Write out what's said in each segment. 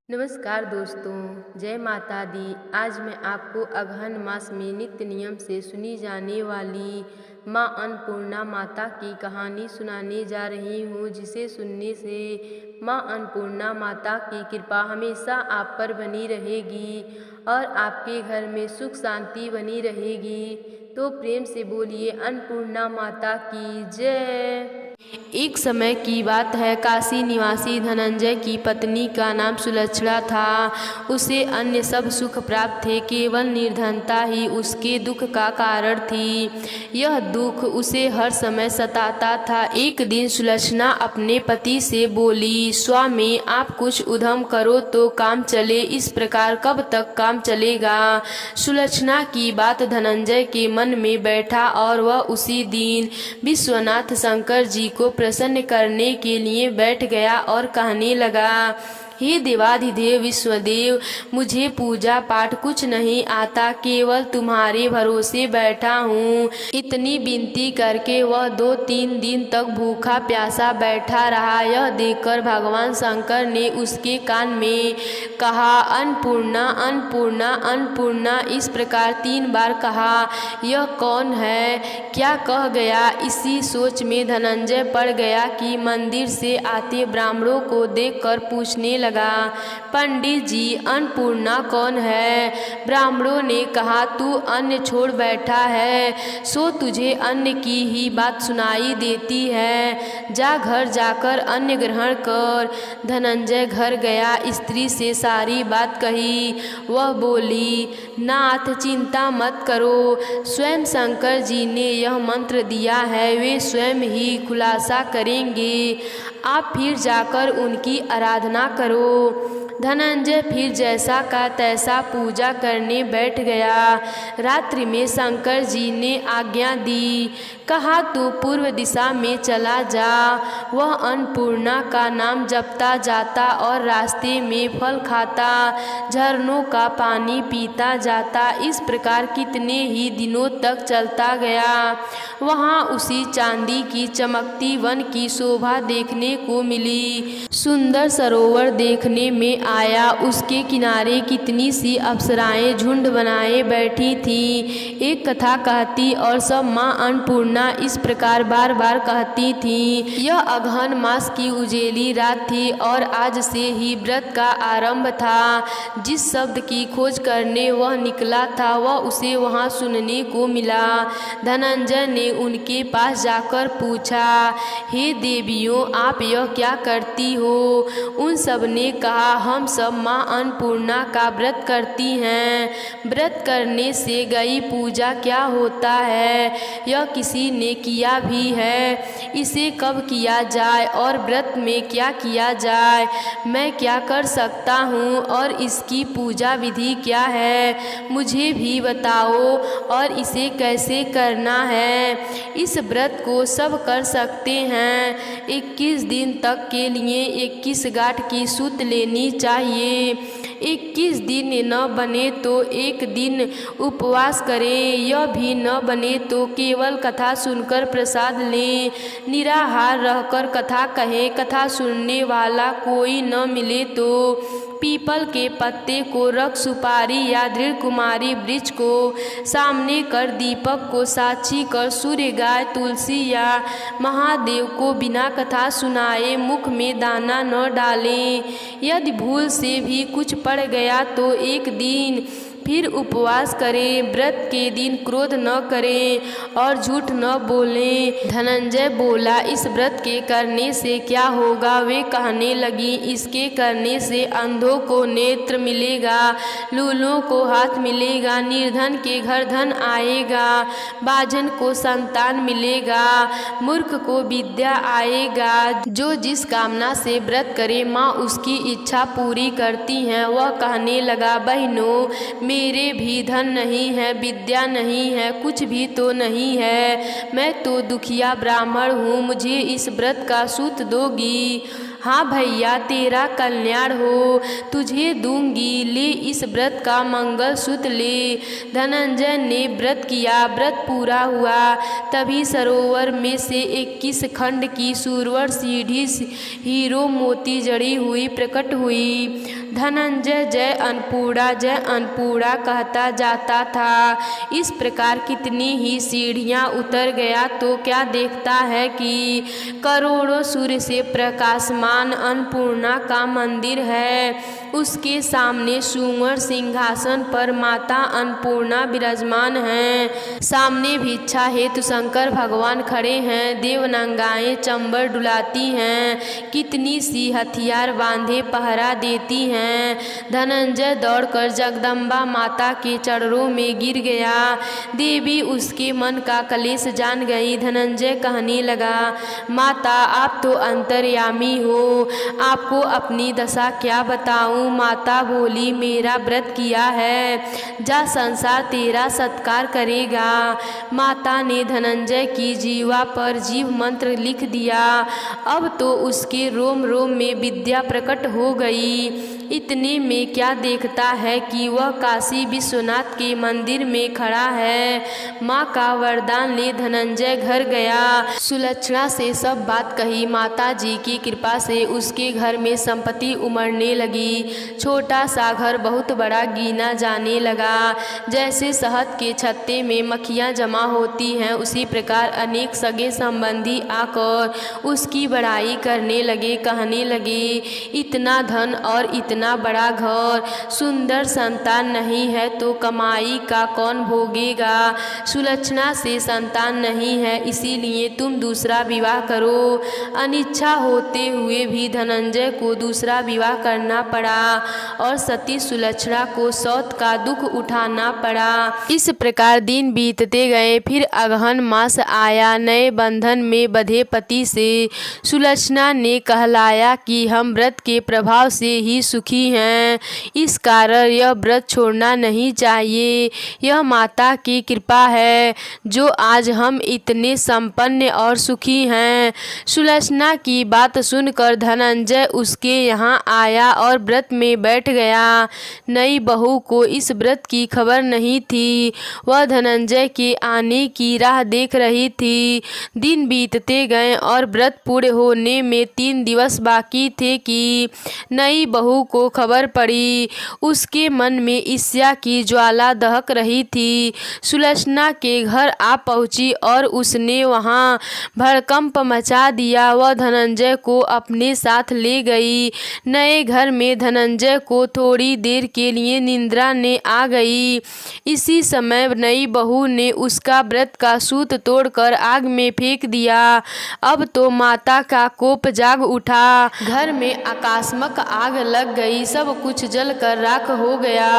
नमस्कार दोस्तों, जय माता दी। आज मैं आपको अगहन मास में नित्य नियम से सुनी जाने वाली माँ अन्नपूर्णा माता की कहानी सुनाने जा रही हूँ, जिसे सुनने से माँ अन्नपूर्णा माता की कृपा हमेशा आप पर बनी रहेगी और आपके घर में सुख शांति बनी रहेगी। तो प्रेम से बोलिए अन्नपूर्णा माता की जय। एक समय की बात है, काशी निवासी धनंजय की पत्नी का नाम सुलक्षणा था। उसे अन्य सब सुख प्राप्त थे, केवल निर्धनता ही उसके दुख का कारण थी। यह दुख उसे हर समय सताता था। एक दिन सुलक्षणा अपने पति से बोली, स्वामी आप कुछ उद्यम करो तो काम चले, इस प्रकार कब तक काम चलेगा। सुलक्षणा की बात धनंजय के मन में बैठा और वह उसी दिन विश्वनाथ शंकर जी को प्रसन्न करने के लिए बैठ गया और कहने लगा, हे देवाधिदेव विश्वदेव, मुझे पूजा पाठ कुछ नहीं आता, केवल तुम्हारे भरोसे बैठा हूँ। इतनी विनती करके वह 2-3 दिन तक भूखा प्यासा बैठा रहा। यह देखकर भगवान शंकर ने उसके कान में कहा, अन्नपूर्णा अन्नपूर्णा अन्नपूर्णा, इस प्रकार 3 बार कहा। यह कौन है, क्या कह गया। इसी सोच में धनंजय पड़ गया कि मंदिर से आते ब्राह्मणों को देखकर पूछने लगा, पंडित जी अन्नपूर्णा कौन है। ब्राह्मणों ने कहा, तू अन्न छोड़ बैठा है, सो तुझे अन्न की ही बात सुनाई देती है, जा घर जाकर अन्न ग्रहण कर। धनंजय घर गया, स्त्री से सारी बात कही। वह बोली, नाथ चिंता मत करो, स्वयं शंकर जी ने यह मंत्र दिया है, वे स्वयं ही खुलासा करेंगे, आप फिर जाकर उनकी आराधना करो। धनंजय फिर जैसा का तैसा पूजा करने बैठ गया। रात्रि में शंकर जी ने आज्ञा दी, कहा तू पूर्व दिशा में चला जा। वह अन्नपूर्णा का नाम जपता जाता और रास्ते में फल खाता, झरनों का पानी पीता जाता। इस प्रकार कितने ही दिनों तक चलता गया। वहाँ उसी चांदी की चमकती वन की शोभा देखने को मिली। सुंदर सरोवर देखने में आया, उसके किनारे कितनी सी अप्सराएं झुंड बनाए बैठी थीं। एक कथा कहती और सब माँ अन्नपूर्णा इस प्रकार बार बार कहती थीं। यह अगहन मास की उजेली रात थी और आज से ही व्रत का आरंभ था। जिस शब्द की खोज करने वह निकला था, वह उसे वहाँ सुनने को मिला। धनंजय ने उनके पास जाकर पूछा, हे देवियों, आप यह क्या करती हो। उन सब ने कहा, हम सब माँ अन्नपूर्णा का व्रत करती हैं। व्रत करने से गई पूजा क्या होता है, यह किसी ने किया भी है, इसे कब किया जाए और व्रत में क्या किया जाए, मैं क्या कर सकता हूँ और इसकी पूजा विधि क्या है, मुझे भी बताओ और इसे कैसे करना है। इस व्रत को सब कर सकते हैं। 21 दिन तक के लिए 21 गांठ की सूत लेनी चाहिए। 21 दिन न बने तो एक दिन उपवास करें, यह भी न बने तो केवल कथा सुनकर प्रसाद लें। निराहार रहकर कथा कहें। कथा सुनने वाला कोई न मिले तो पीपल के पत्ते को रख, सुपारी या दृढ़ कुमारी वृक्ष को सामने कर, दीपक को साक्षी कर, सूर्य, गाय, तुलसी या महादेव को बिना कथा सुनाए मुख में दाना न डालें। यदि भूल से भी कुछ पड़ गया तो एक दिन फिर उपवास करें। व्रत के दिन क्रोध न करें और झूठ न बोलें। धनंजय बोला, इस व्रत के करने से क्या होगा। वे कहने लगी, इसके करने से अंधों को नेत्र मिलेगा, लूलों को हाथ मिलेगा, निर्धन के घर धन आएगा, बाझन को संतान मिलेगा, मूर्ख को विद्या आएगा। जो जिस कामना से व्रत करे माँ उसकी इच्छा पूरी करती हैं। वह कहने लगा, बहनों, मेरे भी धन नहीं है, विद्या नहीं है, कुछ भी तो नहीं है, मैं तो दुखिया ब्राह्मण हूँ, मुझे इस व्रत का सूत दोगी। हाँ भैया, तेरा कल्याण हो, तुझे दूंगी, ले इस व्रत का मंगल सूत्र ले। धनंजय ने व्रत किया, व्रत पूरा हुआ। तभी सरोवर में से 21 खंड की सुरवर सीढ़ी हीरो मोती जड़ी हुई प्रकट हुई। धनंजय जय अन्नपूर्णा कहता जाता था। इस प्रकार कितनी ही सीढ़ियां उतर गया तो क्या देखता है कि करोड़ों सूर्य से प्रकाशमान अन्नपूर्णा का मंदिर है। उसके सामने सुवर्ण सिंहासन पर माता अन्नपूर्णा विराजमान हैं। सामने भिक्षा हेतु शंकर भगवान खड़े हैं। देवनंगाएं चंबर डुलाती हैं। कितनी सी हथियार बांधे पहरा देती हैं। धनंजय दौड़कर जगदम्बा माता के चरणों में गिर गया। देवी उसके मन का कलेश जान गई। धनंजय कहने लगा, माता आप तो अंतर्यामी हो, आपको अपनी दशा क्या बताऊं। माता बोली, मेरा व्रत किया है, जा संसार तेरा सत्कार करेगा। माता ने धनंजय की जीवा पर जीव मंत्र लिख दिया। अब तो उसके रोम रोम में विद्या प्रकट हो गई। इतने में क्या देखता है कि वह काशी विश्वनाथ के मंदिर में खड़ा है। माँ का वरदान ले धनंजय घर गया। सुलक्षणा से सब बात कही। माता जी की कृपा से उसके घर में संपत्ति उमड़ने लगी। छोटा सा घर बहुत बड़ा गिना जाने लगा। जैसे शहद के छत्ते में मक्खियाँ जमा होती हैं, उसी प्रकार अनेक सगे संबंधी आकर उसकी बड़ाई करने लगे। कहने लगे, इतना धन और इतना बड़ा घर, सुंदर संतान नहीं है तो कमाई का कौन भोगेगा। सुलक्षणा से संतान नहीं है, इसीलिए तुम दूसरा विवाह करो। अनिच्छा होते हुए भी धनंजय को दूसरा विवाह करना पड़ा और सती सुलक्षणा को सौत का दुख उठाना पड़ा। इस प्रकार दिन बीतते गए। फिर अगहन मास आया। नए बंधन में बंधे पति से सुलक्षणा ने कहलाया कि हम व्रत के प्रभाव से ही सुखी हैं, इस कारण यह व्रत छोड़ना नहीं चाहिए। यह माता की कृपा है जो आज हम इतने संपन्न और सुखी हैं। सुलक्षणा की बात सुनकर धनंजय उसके यहाँ आया और व्रत में बैठ गया। नई बहू को इस व्रत की खबर नहीं थी। वह धनंजय के आने की राह देख रही थी। दिन बीतते गए और व्रत पूरे होने में 3 दिवस बाकी थे कि नई बहू को खबर पड़ी। उसके मन में ईर्ष्या की ज्वाला दहक रही थी। सुलक्षणा के घर आ पहुंची और उसने वहां भड़कंप मचा दिया। वह धनंजय को अपने साथ ले गई। नए घर में धनंजय को थोड़ी देर के लिए निद्रा ने आ गई। इसी समय नई बहू ने उसका व्रत का सूत तोड़कर आग में फेंक दिया। अब तो माता का कोप जाग उठा। घर में आकस्मिक आग लग गई। सब कुछ जलकर राख हो गया।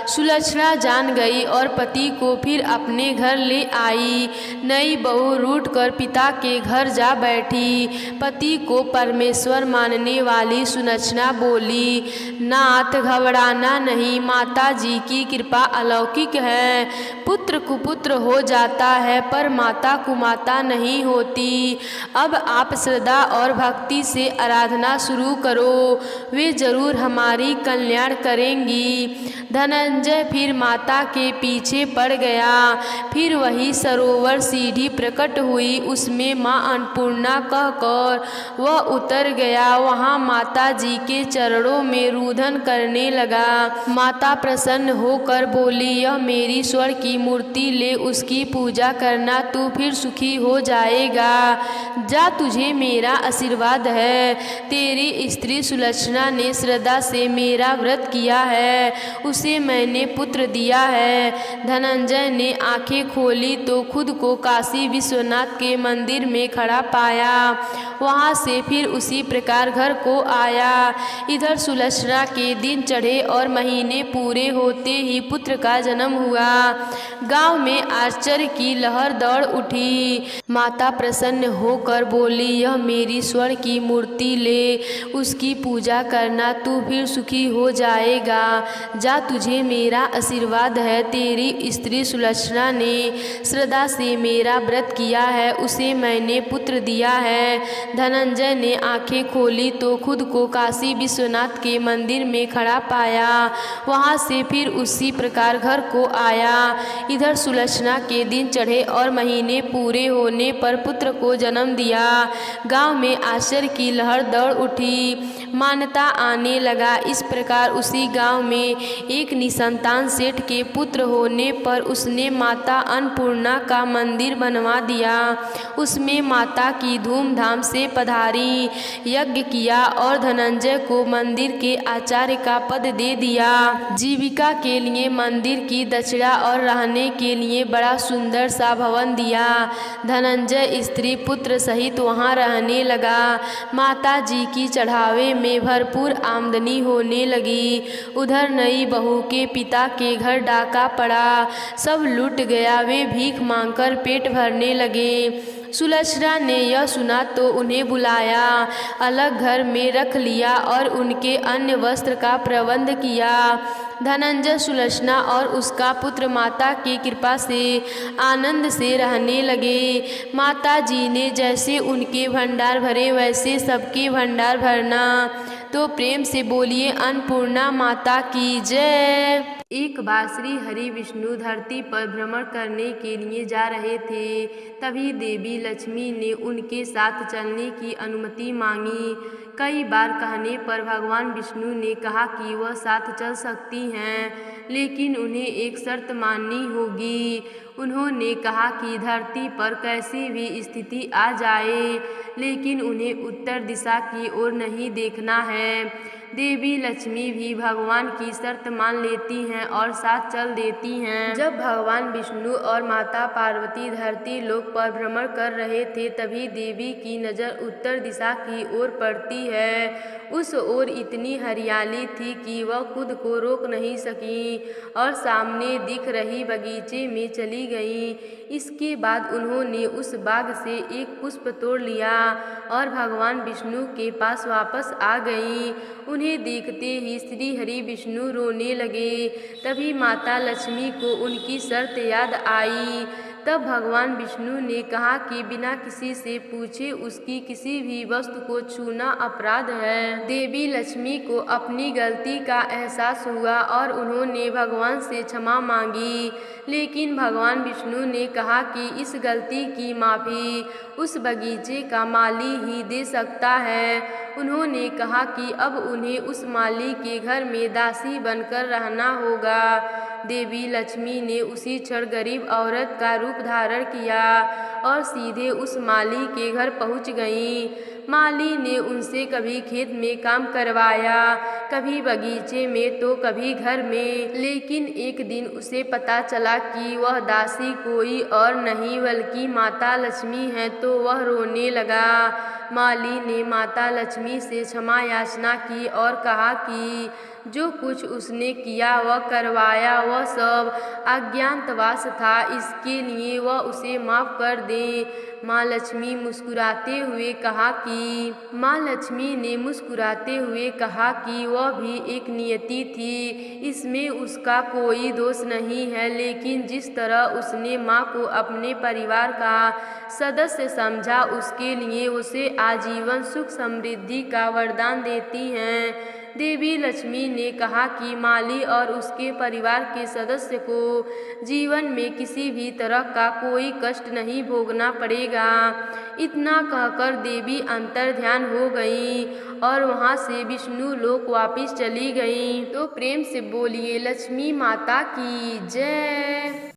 सुलक्षणा जान गई और पति को फिर अपने घर ले आई। नई बहू रूठकर पिता के घर जा बैठी। पति को परमेश्वर मानने वाली सुलक्षणा बोली, नाथ घबराना नहीं, माता जी की कृपा अलौकिक है। पुत्र कुपुत्र हो जाता है पर माता कुमाता नहीं होती। अब आप श्रद्धा और भक्ति से आराधना शुरू करो, वे जरूर हमारी कल्याण करेंगी। धनंजय फिर माता के पीछे पड़ गया। फिर वही सरोवर सीढ़ी प्रकट हुई, उसमें माँ अन्नपूर्णा कहकर वह उतर गया। वहाँ माता जी के चरणों में रुदन करने लगा। माता प्रसन्न होकर बोली, यह मेरी स्वर्ण की मूर्ति ले, उसकी पूजा करना, तू फिर सुखी हो जाएगा। जा, तुझे मेरा आशीर्वाद है। तेरी स्त्री सुलक्षणा ने श्रद्धा से मेरा व्रत किया है, उसे मैंने पुत्र दिया है। धनंजय ने आंखें खोली तो खुद को काशी विश्वनाथ के मंदिर में खड़ा पाया। वहां से फिर उसी प्रकार घर को आया। इधर सुलक्षणा के दिन चढ़े और महीने पूरे होते ही पुत्र का जन्म हुआ। गांव में आश्चर्य की लहर दौड़ उठी। माता प्रसन्न होकर बोली, यह मेरी स्वर्ण की मूर्ति ले, उसकी पूजा करना, तू फिर सुखी हो जाएगा। जा, तुझे मेरा आशीर्वाद है। तेरी स्त्री सुलक्षणा ने श्रद्धा से मेरा व्रत किया है, उसे मैंने पुत्र दिया है। धनंजय ने आंखें खोली तो खुद को काशी विश्वनाथ के मंदिर में खड़ा खड़ा पाया। वहाँ से फिर उसी प्रकार घर को आया। इधर सुलक्षणा के दिन चढ़े और महीने पूरे होने पर पुत्र को जन्म दिया। गांव में आश्चर्य की लहर दौड़ उठी, मान्यता आने लगा। इस प्रकार उसी गांव में एक निसंतान सेठ के पुत्र होने पर उसने माता अन्नपूर्णा का मंदिर बनवा दिया। उसमें माता की धूमधाम से पधारी, यज्ञ किया और धनंजय को मंदिर के आचार्य का पद दे दिया। जीविका के लिए मंदिर की दक्षिणा और रहने के लिए बड़ा सुंदर सा भवन दिया। धनंजय स्त्री पुत्र सहित वहां रहने लगा। माता जी की चढ़ावे में भरपूर आमदनी होने लगी। उधर नई बहू के पिता के घर डाका पड़ा, सब लूट गया। वे भीख मांगकर पेट भरने लगे। सुलक्षणा ने यह सुना तो उन्हें बुलाया, अलग घर में रख लिया और उनके अन्य वस्त्र का प्रबंध किया। धनंजय, सुलक्षणा और उसका पुत्र माता की कृपा से आनंद से रहने लगे। माता जी ने जैसे उनके भंडार भरे वैसे सबके भंडार भरना। तो प्रेम से बोलिए अन्नपूर्णा माता की जय। एक बार श्री हरि विष्णु धरती पर भ्रमण करने के लिए जा रहे थे। तभी देवी लक्ष्मी ने उनके साथ चलने की अनुमति मांगी। कई बार कहने पर भगवान विष्णु ने कहा कि वह साथ चल सकती हैं, लेकिन उन्हें एक शर्त माननी होगी। उन्होंने कहा कि धरती पर कैसी भी स्थिति आ जाए, लेकिन उन्हें उत्तर दिशा की ओर नहीं देखना है। देवी लक्ष्मी भी भगवान की शर्त मान लेती हैं और साथ चल देती हैं। जब भगवान विष्णु और माता पार्वती धरती लोक पर भ्रमण कर रहे थे, तभी देवी की नज़र उत्तर दिशा की ओर पड़ती है। उस ओर इतनी हरियाली थी कि वह खुद को रोक नहीं सकी और सामने दिख रही बगीचे में चली गईं। इसके बाद उन्होंने उस बाग से एक पुष्प तोड़ लिया और भगवान विष्णु के पास वापस आ गईं। उन्हें देखते ही श्री हरि विष्णु रोने लगे। तभी माता लक्ष्मी को उनकी शर्त याद आई। तब भगवान विष्णु ने कहा कि बिना किसी से पूछे उसकी किसी भी वस्तु को छूना अपराध है। देवी लक्ष्मी को अपनी गलती का एहसास हुआ और उन्होंने भगवान से क्षमा मांगी, लेकिन भगवान विष्णु ने कहा कि इस गलती की माफ़ी उस बगीचे का माली ही दे सकता है। उन्होंने कहा कि अब उन्हें उस माली के घर में दासी बनकर रहना होगा। देवी लक्ष्मी ने उसी क्षण गरीब औरत का रूप धारण किया और सीधे उस माली के घर पहुंच गईं। माली ने उनसे कभी खेत में काम करवाया, कभी बगीचे में तो कभी घर में, लेकिन एक दिन उसे पता चला कि वह दासी कोई और नहीं बल्कि माता लक्ष्मी है, तो वह रोने लगा। माली ने माता लक्ष्मी से क्षमा याचना की और कहा कि जो कुछ उसने किया वह करवाया वह सब अज्ञातवास था, इसके लिए वह उसे माफ़ कर दे। माँ लक्ष्मी मुस्कुराते हुए कहा कि वह भी एक नियति थी, इसमें उसका कोई दोष नहीं है, लेकिन जिस तरह उसने माँ को अपने परिवार का सदस्य समझा, उसके लिए उसे आजीवन सुख समृद्धि का वरदान देती हैं। देवी लक्ष्मी ने कहा कि माली और उसके परिवार के सदस्य को जीवन में किसी भी तरह का कोई कष्ट नहीं भोगना पड़ेगा। इतना कहकर देवी अंतर ध्यान हो गई और वहां से विष्णु लोक वापिस चली गईं। तो प्रेम से बोलिए लक्ष्मी माता की जय।